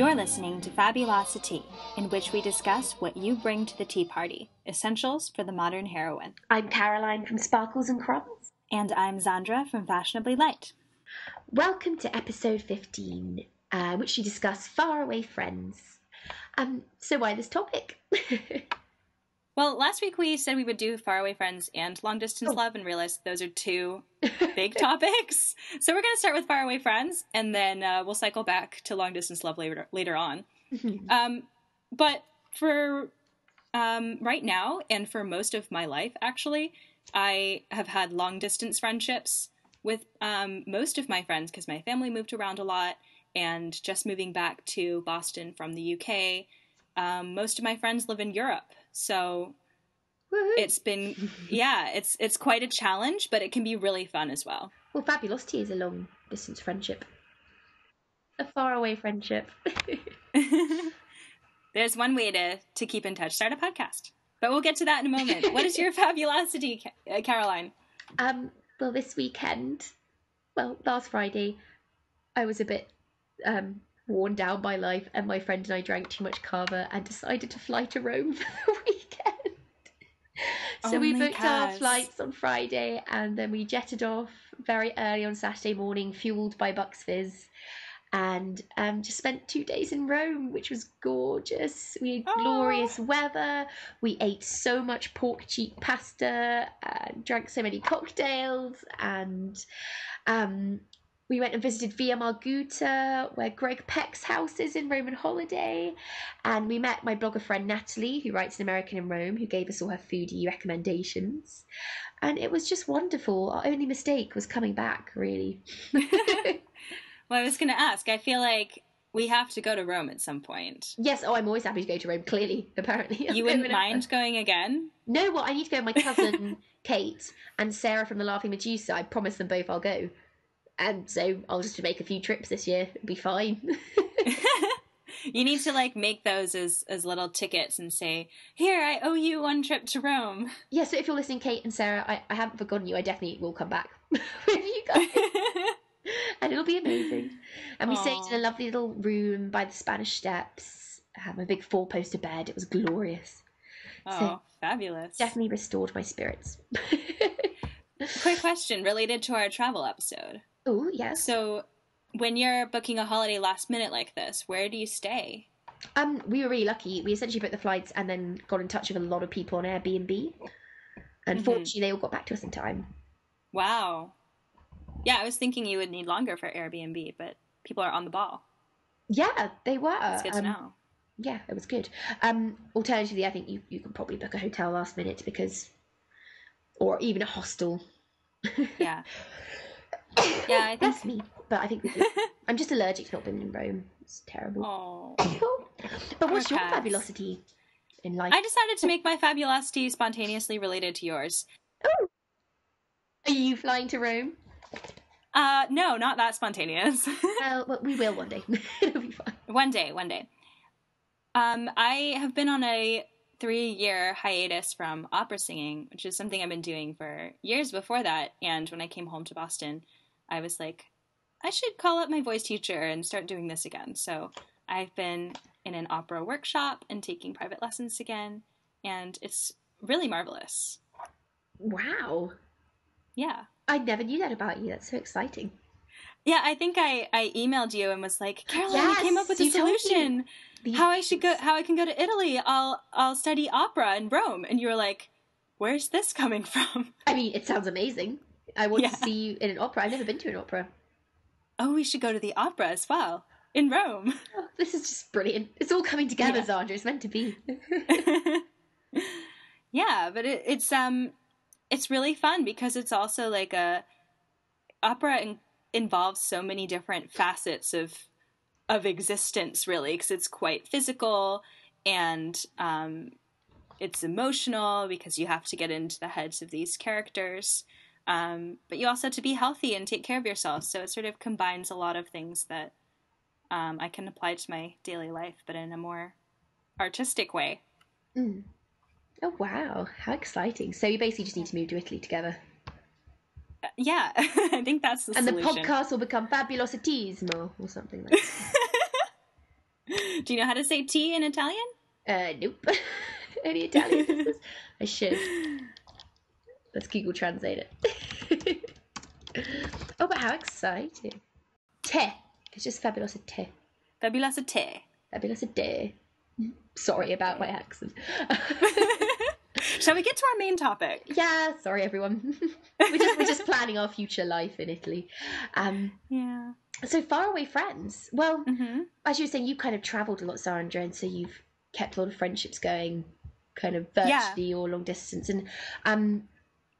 You're listening to FabulosiTEA, in which we discuss what you bring to the tea party, essentials for the modern heroine. I'm Caroline from Sparkles and Crumbs. And I'm Xandra from Fashionably Light. Welcome to episode 15, which we discuss faraway friends. So why this topic? Well, last week we said we would do faraway friends and long distance love and realized those are two big topics. So we're going to start with faraway friends and then we'll cycle back to long distance love later on. But for right now and for most of my life, actually, I have had long distance friendships with most of my friends because my family moved around a lot, and just moving back to Boston from the UK, most of my friends live in Europe. So it's been, it's quite a challenge, but it can be really fun as well. Well, FabulosiTEA is a long distance friendship. A faraway friendship. There's one way to keep in touch. Start a podcast. But we'll get to that in a moment. What is your FabulosiTEA, Caroline? Well, this weekend, last Friday, I was a bit worn down by life, and my friend and I drank too much cava and decided to fly to Rome for the weekend. So we booked our flights on Friday, and then we jetted off very early on Saturday morning, fueled by Bucks Fizz, and just spent 2 days in Rome, which was gorgeous. We had glorious weather. We ate so much pork cheek pasta, drank so many cocktails, and we went and visited Via Margutta, where Greg Peck's house is in Roman Holiday. And we met my blogger friend Natalie, who writes an American in Rome, who gave us all her foodie recommendations. And it was just wonderful. Our only mistake was coming back, really. Well, I was going to ask, I feel like we have to go to Rome at some point. Yes, I'm always happy to go to Rome, clearly, apparently. You wouldn't mind going again? No, well, I need to go with my cousin Kate and Sarah from the Laughing Medusa. I promised them both I'll go. And so I'll just make a few trips this year. It'll be fine. You need to make those as little tickets and say, here, I owe you one trip to Rome. Yeah, so if you're listening, Kate and Sarah, I haven't forgotten you. I definitely will come back with you guys. And it'll be amazing. And we stayed in a lovely little room by the Spanish Steps. Have a big 4-poster bed. It was glorious. So fabulous. Definitely restored my spirits. Quick question related to our travel episode. Oh, yes. So when you're booking a holiday last minute like this, where do you stay? We were really lucky. We essentially booked the flights and then got in touch with a lot of people on Airbnb. And fortunately, they all got back to us in time. Wow. Yeah, I was thinking you would need longer for Airbnb, but people are on the ball. Yeah, they were. That's good to know. Yeah, it was good. Alternatively, I think you could probably book a hotel last minute or even a hostel. Yeah. Yeah, I think... That's me. But I think I'm just allergic to not being in Rome. It's terrible. Oh. But what's your FabulosiTEA in life? I decided to make my FabulosiTEA spontaneously related to yours. Oh. Are you flying to Rome? No, not that spontaneous. Well, we will one day. It'll be fine. One day. I have been on a 3-year hiatus from opera singing, which is something I've been doing for years before that. And when I came home to Boston, I was like, I should call up my voice teacher and start doing this again. So I've been in an opera workshop and taking private lessons again. And it's really marvelous. Wow. Yeah. I never knew that about you. That's so exciting. Yeah, I think I emailed you and was like, Caroline, I came up with a solution. How I can go to Italy. I'll study opera in Rome. And you were like, where's this coming from? I mean, it sounds amazing. I want to see you in an opera. I've never been to an opera. Oh, we should go to the opera as well in Rome. Oh, this is just brilliant. It's all coming together, Xandra. It's meant to be. Yeah, but it's really fun because it's also like opera involves so many different facets of existence, really, because it's quite physical and it's emotional because you have to get into the heads of these characters, but you also have to be healthy and take care of yourself, so it sort of combines a lot of things that I can apply to my daily life, but in a more artistic way. Oh, wow. How exciting. So you basically just need to move to Italy together. Yeah, I think that's the solution. And the podcast will become FabulosiTEAs or something like that. Do you know how to say tea in Italian? Nope. Only Italian. I should. Let's Google Translate it. Oh, but how exciting. Te. It's just FabulosiTEA. FabulosiTEA. FabulosiTEA. Sorry about my accent. Shall we get to our main topic? Yeah, sorry everyone. we're just planning our future life in Italy. Yeah. So Faraway Friends. Well, as you were saying, you kind of travelled a lot, Xandra, and so you've kept a lot of friendships going kind of virtually or long distance. And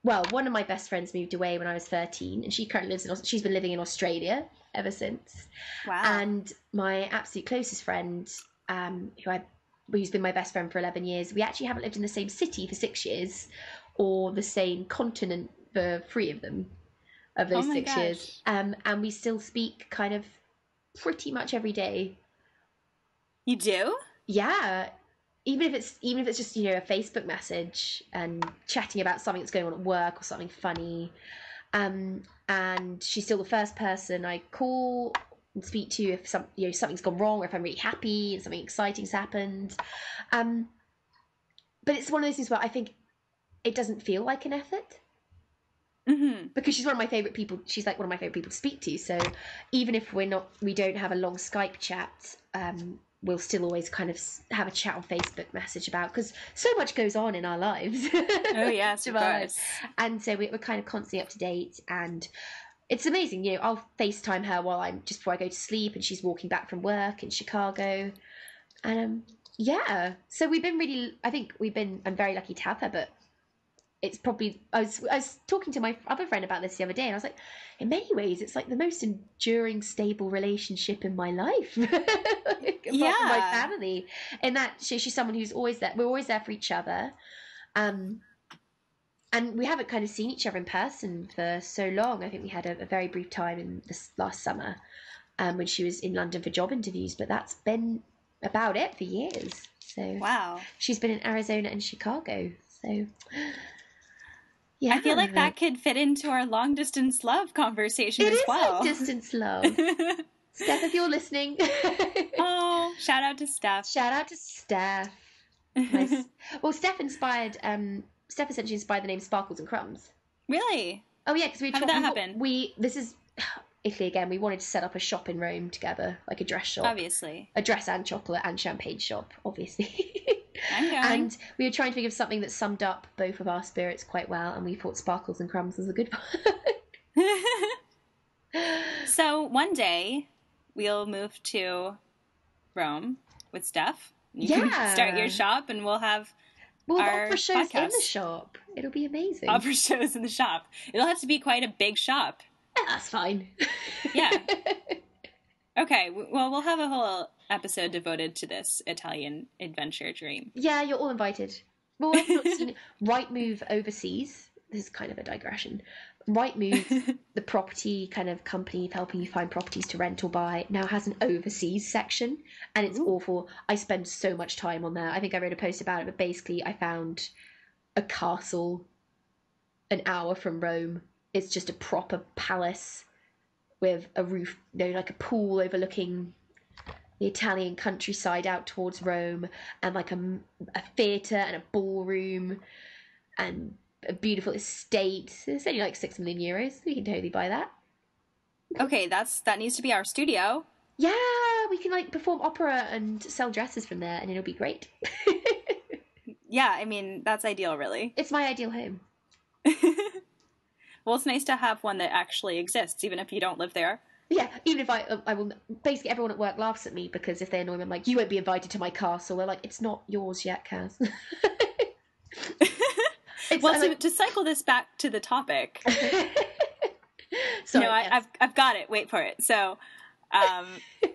well, one of my best friends moved away when I was 13, and she currently she's been living in Australia ever since. Wow. And my absolute closest friend, who's been my best friend for 11 years, we actually haven't lived in the same city for 6 years or the same continent for 3 of them, of those 6 years. And we still speak kind of pretty much every day. You do? Yeah. Even if it's just, you know, a Facebook message and chatting about something that's going on at work or something funny. And she's still the first person I call and speak to if something's gone wrong, or if I'm really happy and something exciting's happened. But it's one of those things where I think it doesn't feel like an effort. Because she's one of my favourite people. She's like one of my favourite people to speak to. So even if we don't have a long Skype chat, we'll still always kind of have a chat on Facebook message about, because so much goes on in our lives. Oh yes, of course. And so we're kind of constantly up to date, and it's amazing. You know, I'll FaceTime her just before I go to sleep, and she's walking back from work in Chicago. And yeah, so I'm very lucky to have her, but it's probably, I was talking to my other friend about this the other day, and I was like, in many ways, it's like the most enduring, stable relationship in my life. Apart from my family. And that she's someone who's always there. We're always there for each other. And we haven't kind of seen each other in person for so long. I think we had a very brief time in this last summer when she was in London for job interviews, but that's been about it for years. So wow. She's been in Arizona and Chicago. So yeah. I feel like that could fit into our long distance love conversation as well. Long distance love. Steph, if you're listening. Oh, shout out to Steph. Shout out to Steph. Nice. Well, Steph essentially inspired the name Sparkles and Crumbs. Really? Oh yeah, because how did that happen? This is Italy again. We wanted to set up a shop in Rome together, like a dress shop. Obviously. A dress and chocolate and champagne shop, obviously. I'm going. And we were trying to think of something that summed up both of our spirits quite well, and we thought Sparkles and Crumbs was a good one. So one day we'll move to Rome with Steph. You can start your shop, and we'll have our opera shows podcast in the shop. It'll be amazing. Opera shows in the shop. It'll have to be quite a big shop. That's fine. Yeah. Okay, well, we'll have a whole episode devoted to this Italian adventure dream. Yeah, you're all invited. Well, I've not seen Rightmove overseas. This is kind of a digression. Rightmove, the property kind of company helping you find properties to rent or buy, now has an overseas section, and it's awful. I spend so much time on there. I think I wrote a post about it, but basically I found a castle an hour from Rome. It's just a proper palace with a roof, like a pool overlooking the Italian countryside out towards Rome, and like a theatre and a ballroom and a beautiful estate. It's only like 6 million euros. We can totally buy that. Okay, that needs to be our studio. Yeah, we can like perform opera and sell dresses from there, and it'll be great. Yeah, I mean, that's ideal, really. It's my ideal home. Well, it's nice to have one that actually exists, even if you don't live there. Yeah, even if I will, basically everyone at work laughs at me, because if they annoy me, I'm like, you won't be invited to my castle. They're like, it's not yours yet, Kaz. Well, to cycle this back to the topic. Sorry, yes. I've got it. Wait for it. So,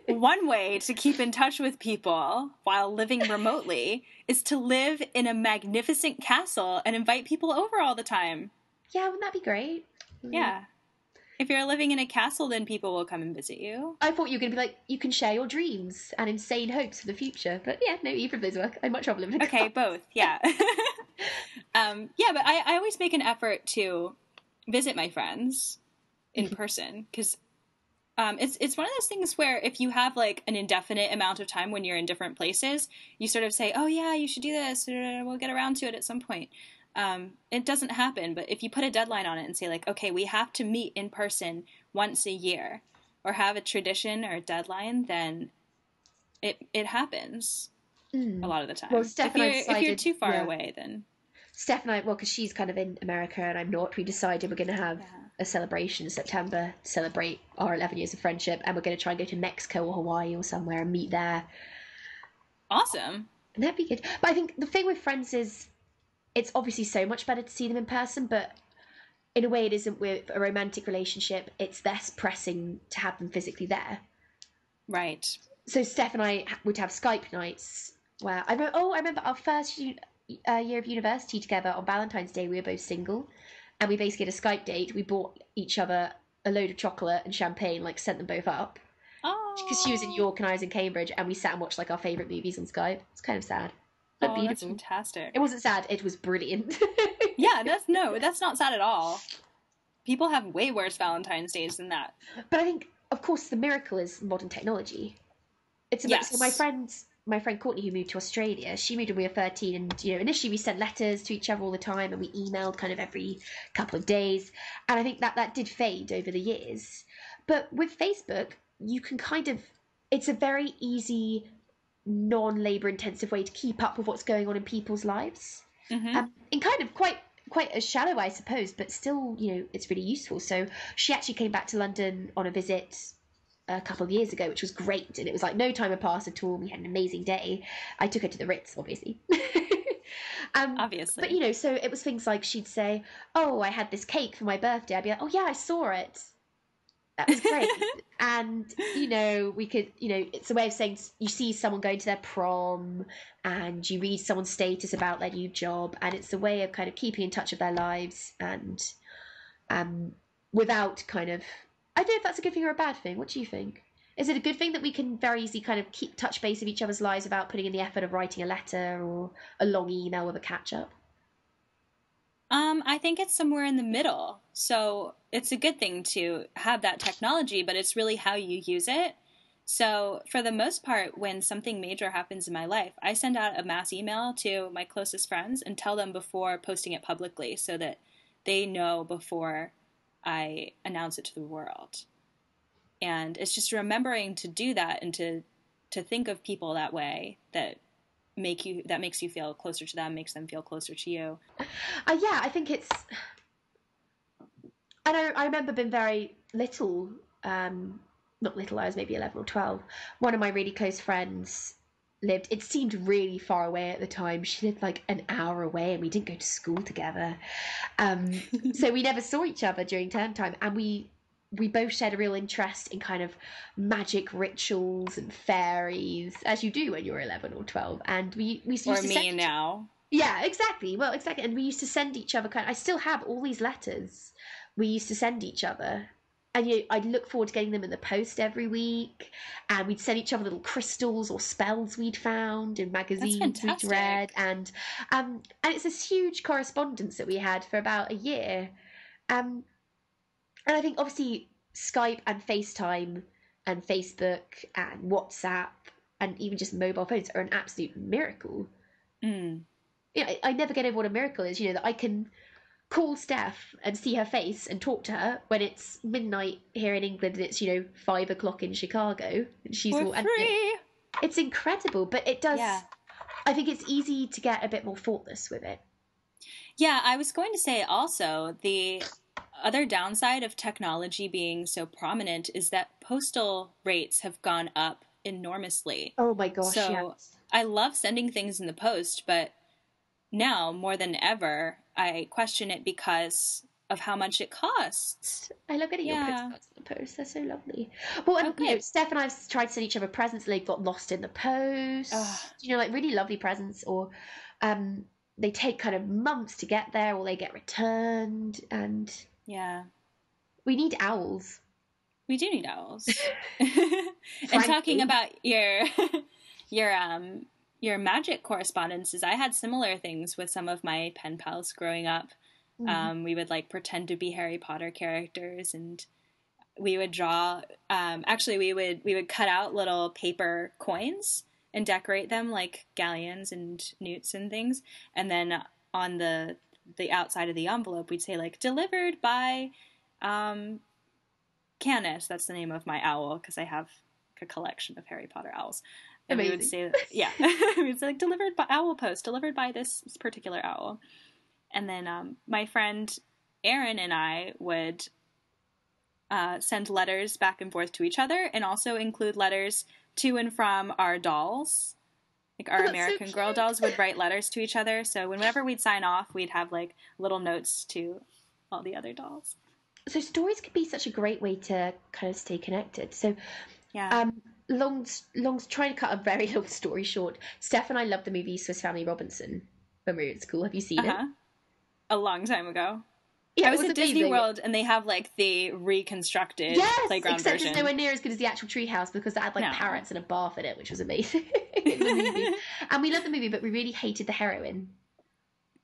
one way to keep in touch with people while living remotely is to live in a magnificent castle and invite people over all the time. Yeah, wouldn't that be great? Yeah. If you're living in a castle, then people will come and visit you. I thought you were going to be like, you can share your dreams and insane hopes for the future. But yeah, no, either of those work. I'd much rather live in a castle. Okay, both, yeah. Yeah, but I always make an effort to visit my friends in person, because It's one of those things where if you have like an indefinite amount of time when you're in different places, you sort of say, oh yeah, you should do this, we'll get around to it at some point. It doesn't happen, but if you put a deadline on it and say like, okay, we have to meet in person once a year, or have a tradition or a deadline, then it happens a lot of the time. Well, Steph and I decided, if you're too far away, then Steph and I, well, because she's kind of in America and I'm not, we decided we're going to have a celebration in September to celebrate our 11 years of friendship, and we're going to try and go to Mexico or Hawaii or somewhere and meet there. Awesome. And that'd be good. But I think the thing with friends is it's obviously so much better to see them in person, but in a way it isn't with a romantic relationship. It's less pressing to have them physically there. Right. So Steph and I would have Skype nights where I remember our first year of university together on Valentine's Day. We were both single, and we basically had a Skype date. We bought each other a load of chocolate and champagne, like sent them both up. Oh. Because she was in York and I was in Cambridge, and we sat and watched like our favourite movies on Skype. It's kind of sad, but beautiful. That's fantastic. It wasn't sad. It was brilliant. Yeah, that's not sad at all. People have way worse Valentine's Days than that. But I think, of course, the miracle is modern technology. It's about, so my friend Courtney, who moved to Australia, she moved when we were 13, and initially we sent letters to each other all the time, and we emailed kind of every couple of days, and I think that did fade over the years. But with Facebook, you can it's a very easy, non-labour intensive way to keep up with what's going on in people's lives, in kind of quite a shallow, I suppose, but still, it's really useful. So she actually came back to London on a visit a couple of years ago, which was great, and it was like no time had passed at all. We had an amazing day. I took her to the Ritz, obviously. Obviously. But so it was things like she'd say, oh, I had this cake for my birthday. I'd be like, oh yeah, I saw it. That was great. And we could, it's a way of saying you see someone going to their prom and you read someone's status about their new job, and it's a way of kind of keeping in touch with their lives, and without kind of, I don't know if that's a good thing or a bad thing. What do you think? Is it a good thing that we can very easily kind of keep touch base of each other's lives without putting in the effort of writing a letter or a long email with a catch-up? I think it's somewhere in the middle. So it's a good thing to have that technology, but it's really how you use it. So for the most part, when something major happens in my life, I send out a mass email to my closest friends and tell them before posting it publicly so that they know before I announce it to the world. And it's just remembering to do that and to think of people that way that makes you feel closer to them, makes them feel closer to you. Yeah, I think it's. I remember being very little, not little. I was maybe 11 or 12. One of my really close friends lived. It seemed really far away at the time. She lived like an hour away, and we didn't go to school together. So we never saw each other during term time, and we both shared a real interest in kind of magic rituals and fairies, as you do when you're 11 or 12. And we used to send now. Yeah, exactly. Well, exactly. And we used to send each other I still have all these letters we used to send each other. And I'd look forward to getting them in the post every week. And we'd send each other little crystals or spells we'd found in magazines we'd read. And it's this huge correspondence that we had for about a year. And I think obviously Skype and FaceTime and Facebook and WhatsApp and even just mobile phones are an absolute miracle. I never get over what a miracle is, that I can call Steph and see her face and talk to her when it's midnight here in England and it's 5 o'clock in Chicago, and she's for free. It's incredible, but it does. Yeah. I think it's easy to get a bit more thoughtless with it. Yeah, I was going to say also the other downside of technology being so prominent is that postal rates have gone up enormously. Oh my gosh! So yes. I love sending things in the post, but now more than ever, I question it because of how much it costs. I love getting your postcards in the post. They're so lovely. Well, and Steph and I have tried to send each other presents and they've got lost in the post. Like really lovely presents, or they take kind of months to get there, or they get returned. And we need owls. We do need owls. And talking about your magic correspondences, I had similar things with some of my pen pals growing up. We would pretend to be Harry Potter characters, and we would draw, actually we would cut out little paper coins and decorate them like galleons and newts and things. And then on the outside of the envelope, we'd say like delivered by, Canis. That's the name of my owl, because I have a collection of Harry Potter owls. And Amazing. we would say, yeah, we would say like delivered by owl post, delivered by this particular owl. And then my friend Erin and I would send letters back and forth to each other, and also include letters to and from our dolls. Like our American Girl dolls would write letters to each other. So whenever we'd sign off, we'd have like little notes to all the other dolls. So stories can be such a great way to kind of stay connected. So, yeah. Trying to cut a very long story short, Steph and I loved the movie Swiss Family Robinson when we were at school. Have you seen it? A long time ago. Yeah, I was at Disney World, and they have like the reconstructed playground except version. It's nowhere near as good as the actual treehouse, because it had like parrots and a bath in it, which was amazing in the movie. And we loved the movie, but we really hated the heroine.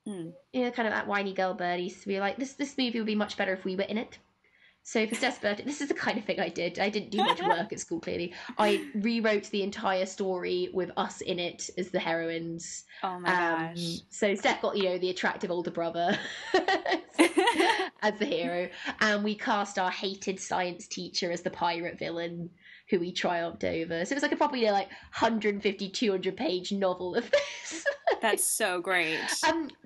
You know, kind of that whiny girl birdie. So we were like, this movie would be much better if we were in it. So for Steph's birthday, this is the kind of thing I did. I didn't do much work at school, clearly. I rewrote the entire story with us in it as the heroines. Oh my gosh. So Steph got, you know, the attractive older brother as the hero. And we cast our hated science teacher as the pirate villain who we triumphed over. So it was like a probably like 150, 200 page novel of this. That's so great.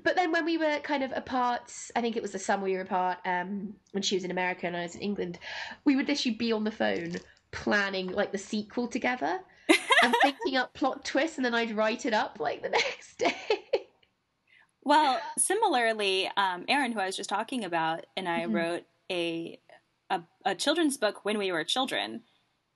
But then when we were kind of apart, I think it was the summer we were apart, when she was in America and I was in England, we would literally be on the phone planning like the sequel together and thinking up plot twists, and then I'd write it up like the next day. Well, similarly, Erin, who I was just talking about, and I wrote a children's book when we were children.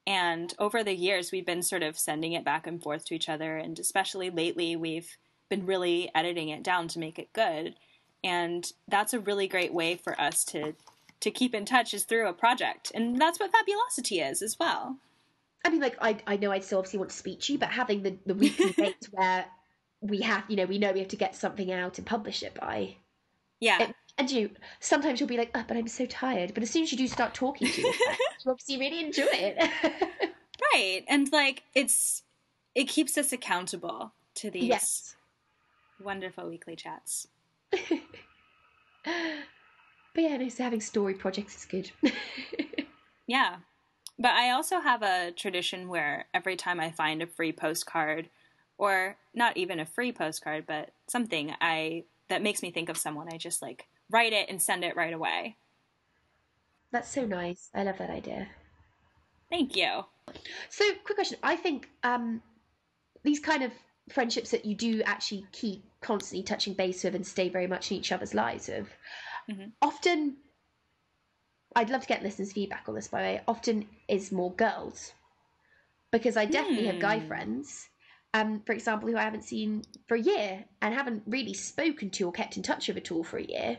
And over the years, we've been sort of sending it back and forth to each other. And especially lately, we've been really editing it down to make it good. And that's a really great way for us to keep in touch, is through a project. And that's what FabulosiTEA is as well. I mean, like, I know I'd still obviously want to speak to you, but having the weekly date where we have, you know we have to get something out and publish it by. Yeah. And sometimes you'll be like, oh, but I'm so tired. But as soon as you do start talking to you obviously really enjoy it. Right. And like, it keeps us accountable to these wonderful weekly chats. But yeah, no, so having story projects is good. Yeah. But I also have a tradition where every time I find a free postcard, or not even a free postcard, but something that makes me think of someone, I just like write it and send it right away. That's so nice. I love that idea. Thank you. So, quick question. I think these kind of friendships that you do actually keep constantly touching base with and stay very much in each other's lives with, often, I'd love to get listeners' feedback on this, by the way, often is more girls. Because I definitely have guy friends, for example, who I haven't seen for a year and haven't really spoken to or kept in touch with at all for a year.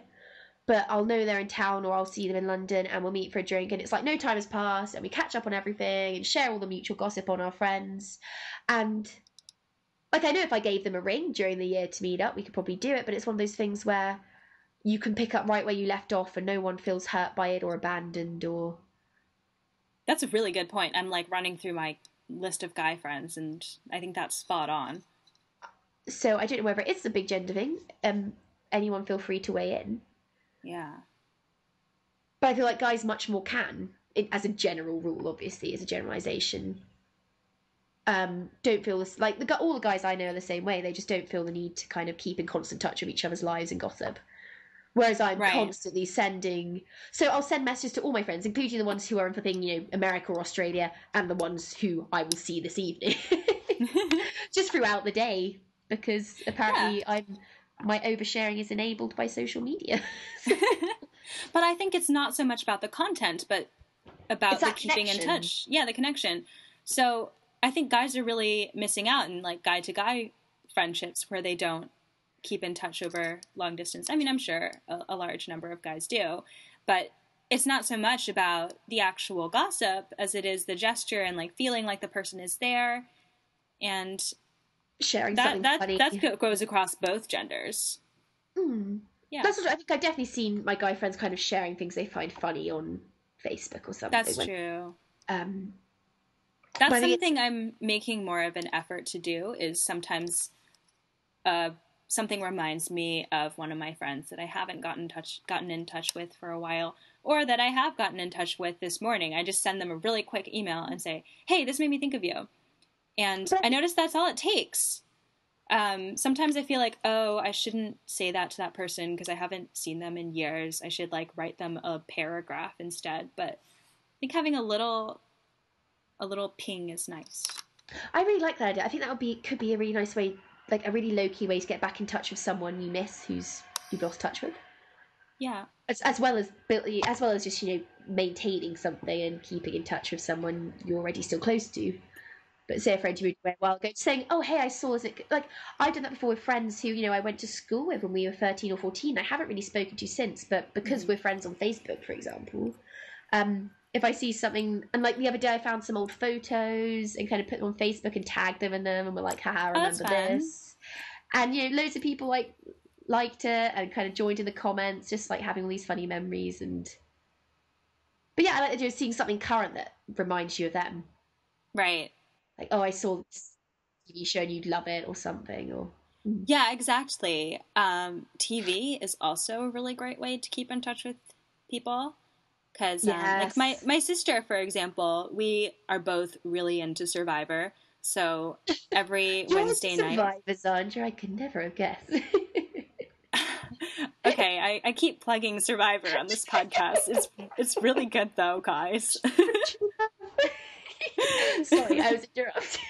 But I'll know they're in town, or I'll see them in London, and we'll meet for a drink, and it's like no time has passed, and we catch up on everything and share all the mutual gossip on our friends. And like, I know if I gave them a ring during the year to meet up, we could probably do it, but it's one of those things where you can pick up right where you left off and no one feels hurt by it or abandoned. Or that's a really good point. I'm like running through my list of guy friends, and I think that's spot on. So I don't know whether it's a big gender thing. Anyone feel free to weigh in. Yeah. But I feel like guys much more can, as a general rule, obviously, as a generalisation, don't feel this, like all the guys I know are the same way. They just don't feel the need to kind of keep in constant touch with each other's lives and gossip. Whereas I'm constantly sending... So I'll send messages to all my friends, including the ones who are in flipping, America or Australia, and the ones who I will see this evening. Just throughout the day, because apparently my oversharing is enabled by social media. But I think it's not so much about the content, but about the keeping in touch. Yeah, the connection. So I think guys are really missing out in like guy-to-guy friendships where they don't keep in touch over long distance. I mean, I'm sure a large number of guys do, but it's not so much about the actual gossip as it is the gesture and like feeling like the person is there, and sharing something funny. That goes across both genders. Yeah, that's what I think. I've definitely seen my guy friends kind of sharing things they find funny on Facebook or something. That's true. Um, That's something I'm making more of an effort to do, is sometimes something reminds me of one of my friends that I haven't gotten in touch with for a while, or that I have gotten in touch with this morning. I just send them a really quick email and say, hey, this made me think of you. And I noticed that's all it takes. Sometimes I feel like, oh, I shouldn't say that to that person because I haven't seen them in years. I should like write them a paragraph instead. But I think having a little ping is nice. I really like that idea. I think that could be a really nice way, like a really low-key way to get back in touch with someone you miss who's you've lost touch with. Yeah. As well as just, maintaining something and keeping in touch with someone you're already still close to. But say a friend who moved away a while ago, saying, oh, hey, I saw this. Like, I've done that before with friends who, I went to school with when we were 13 or 14. I haven't really spoken to since, but because we're friends on Facebook, for example, if I see something, and like the other day I found some old photos and kind of put them on Facebook and tagged them in them, and we're like, haha, remember this? And, loads of people liked it and kind of joined in the comments, just like having all these funny memories. But yeah, I like the idea of seeing something current that reminds you of them. Right. Like, oh, I saw this TV show and you'd love it, or something. Or yeah, exactly. TV is also a really great way to keep in touch with people. Because, like, my sister, for example, we are both really into Survivor. So every Wednesday night... Survivor, Xandra, I could never have guessed. Okay, I keep plugging Survivor on this podcast. It's really good, though, guys. Sorry, I was interrupted.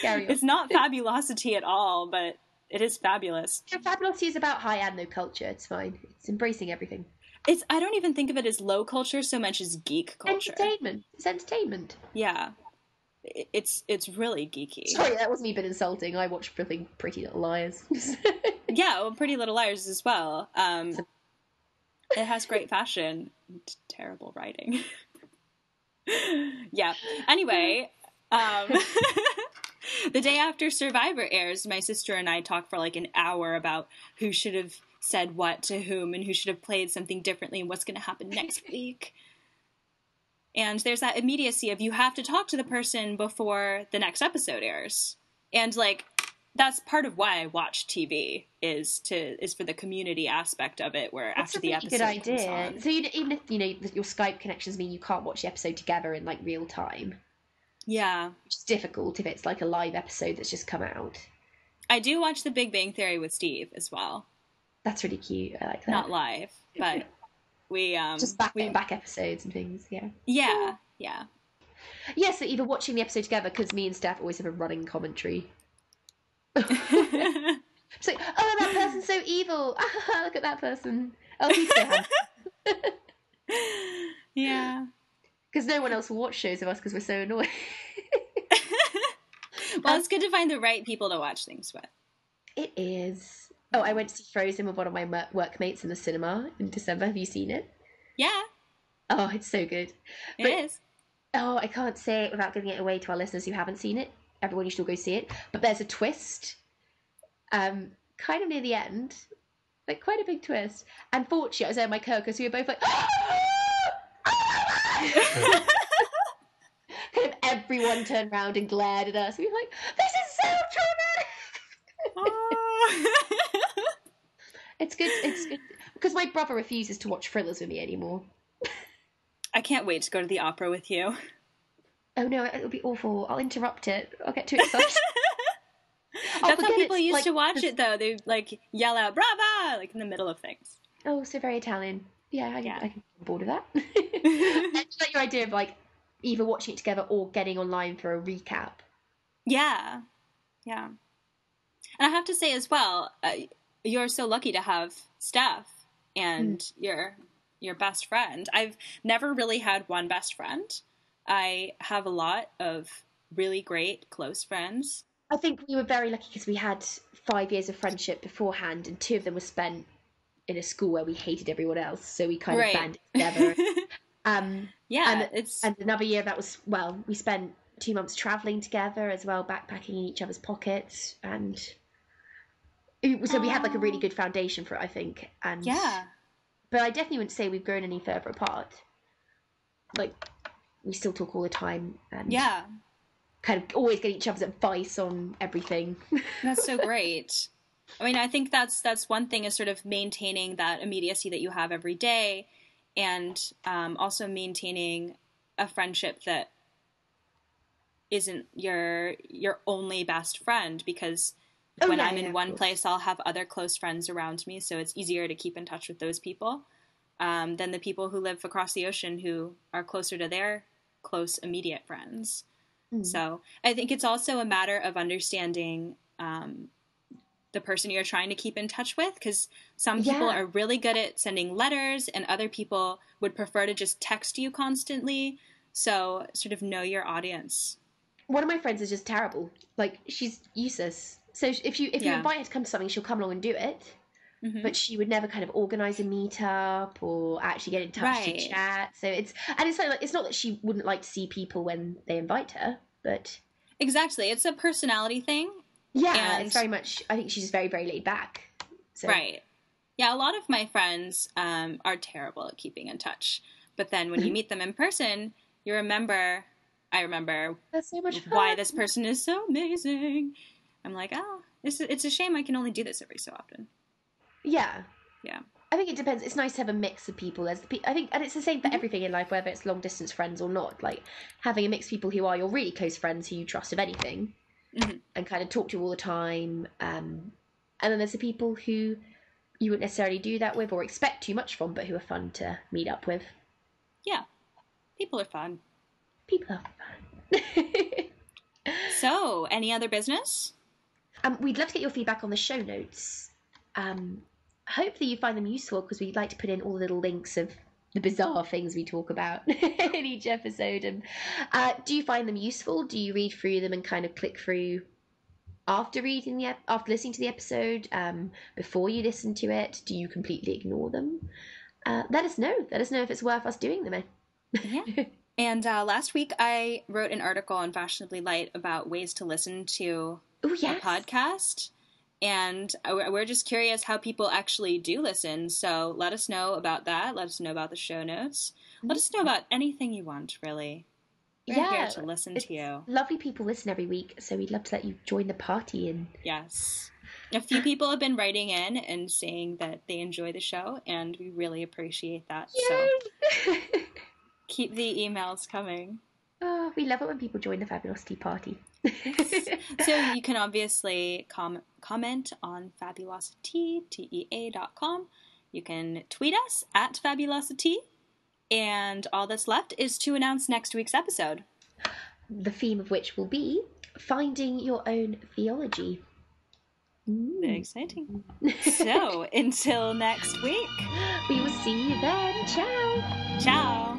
Carry on. It's not FabulosiTEA at all, but it is fabulous. Yeah, FabulosiTEA is about high and low culture. It's fine. It's embracing everything. I don't even think of it as low culture so much as geek culture. Entertainment. It's entertainment. Yeah. It's really geeky. Sorry, that wasn't even insulting. I watched Pretty Little Liars. Yeah, well, Pretty Little Liars as well. It has great fashion and terrible writing. Yeah. Anyway, the day after Survivor airs, my sister and I talk for like an hour about who should have said what to whom and who should have played something differently and what's going to happen next week. And there's that immediacy of you have to talk to the person before the next episode airs. And like, that's part of why I watch TV is for the community aspect of it, where that's after the episode good idea. comes on. So even if your Skype connections mean you can't watch the episode together in like real time. Yeah. Which is difficult if it's like a live episode that's just come out. I do watch The Big Bang Theory with Steve as well. That's really cute. I like that. Not live, but we just back episodes and things. Yeah. Yeah. Yeah. So either watching the episode together, because me and Steph always have a running commentary. It's like, oh, that person's so evil. Look at that person. Oh, he's so handsome. Yeah. Because no one else will watch shows of us because we're so annoying. Well, it's good to find the right people to watch things with. It is. Oh, I went to see Frozen with one of my workmates in the cinema in December. Have you seen it? Yeah. Oh, it's so good. It is. Oh, I can't say it without giving it away to our listeners who haven't seen it. Everyone, you should all go see it. But there's a twist, kind of near the end, like quite a big twist. And fortunately, I was there with my co-workers, so we were both like, kind of everyone turned around and glared at us. We were like, this is so traumatic. It's good. It's good because my brother refuses to watch thrillers with me anymore. I can't wait to go to the opera with you. Oh no, it'll be awful. I'll interrupt it. I'll get too excited. That's how people used to watch it, though. They like yell out "Brava!" like in the middle of things. Oh, so very Italian. Yeah, I can get on board with that. I like your idea of like either watching it together or getting online for a recap. Yeah. And I have to say as well, you're so lucky to have Steph and your best friend. I've never really had one best friend. I have a lot of really great close friends. I think we were very lucky because we had 5 years of friendship beforehand, and 2 of them were spent in a school where we hated everyone else, so we kind of banded together. And another year that was, well, we spent 2 months traveling together as well, backpacking in each other's pockets, and so we had like a really good foundation for it, I think. And but I definitely wouldn't say we've grown any further apart. like, we still talk all the time, and Yeah. kind of always get each other's advice on everything. That's so great. I mean, I think that's one thing, is sort of maintaining that immediacy that you have every day, and also maintaining a friendship that isn't your only best friend, because when I'm in one place, I'll have other close friends around me, so it's easier to keep in touch with those people than the people who live across the ocean, who are closer to their close immediate friends. So I think it's also a matter of understanding the person you're trying to keep in touch with, because some people are really good at sending letters, and other people would prefer to just text you constantly. So sort of know your audience. One of my friends is just terrible. Like, she's useless. So if you invite her to come to something, she'll come along and do it. Mm-hmm. But she would never kind of organise a meetup or actually get in touch to chat. So it's like, it's not that she wouldn't like to see people when they invite her, but exactly, it's a personality thing. Yeah, and it's very much. I think she's very, very laid back. So. Right. Yeah, a lot of my friends are terrible at keeping in touch, but then when you meet them in person, I remember that's so much fun. Why this person is so amazing. I'm like, oh, it's a shame I can only do this every so often. Yeah. Yeah. I think it depends. It's nice to have a mix of people. I think, and it's the same for everything in life, whether it's long distance friends or not. Like, having a mix of people who are your really close friends, who you trust of anything, and kind of talk to all the time. And then there's the people who you wouldn't necessarily do that with or expect too much from, but who are fun to meet up with. Yeah, people are fun. People are fun. So, any other business? We'd love to get your feedback on the show notes. Hopefully you find them useful, because we'd like to put in all the little links of the bizarre things we talk about in each episode. And do you find them useful? Do you read through them and kind of click through after listening to the episode, before you listen to it? Do you completely ignore them? Let us know. Let us know if it's worth us doing them. Yeah. And last week I wrote an article on Fashionably Light about ways to listen to a podcast. And we're just curious how people actually do listen. So let us know about that. Let us know about the show notes. Let us know about anything you want, really. We're here to listen to you. Lovely people listen every week, so we'd love to let you join the party. And yes. A few people have been writing in and saying that they enjoy the show, and we really appreciate that. Yay! So keep the emails coming. Oh, we love it when people join the FabulosiTEA party. Yes. So you can obviously comment on FabulosiTEA.com. You can tweet us at FabulosiTEA. And all that's left is to announce next week's episode. The theme of which will be finding your own theology. Very exciting. So, until next week. We will see you then. Ciao. Ciao.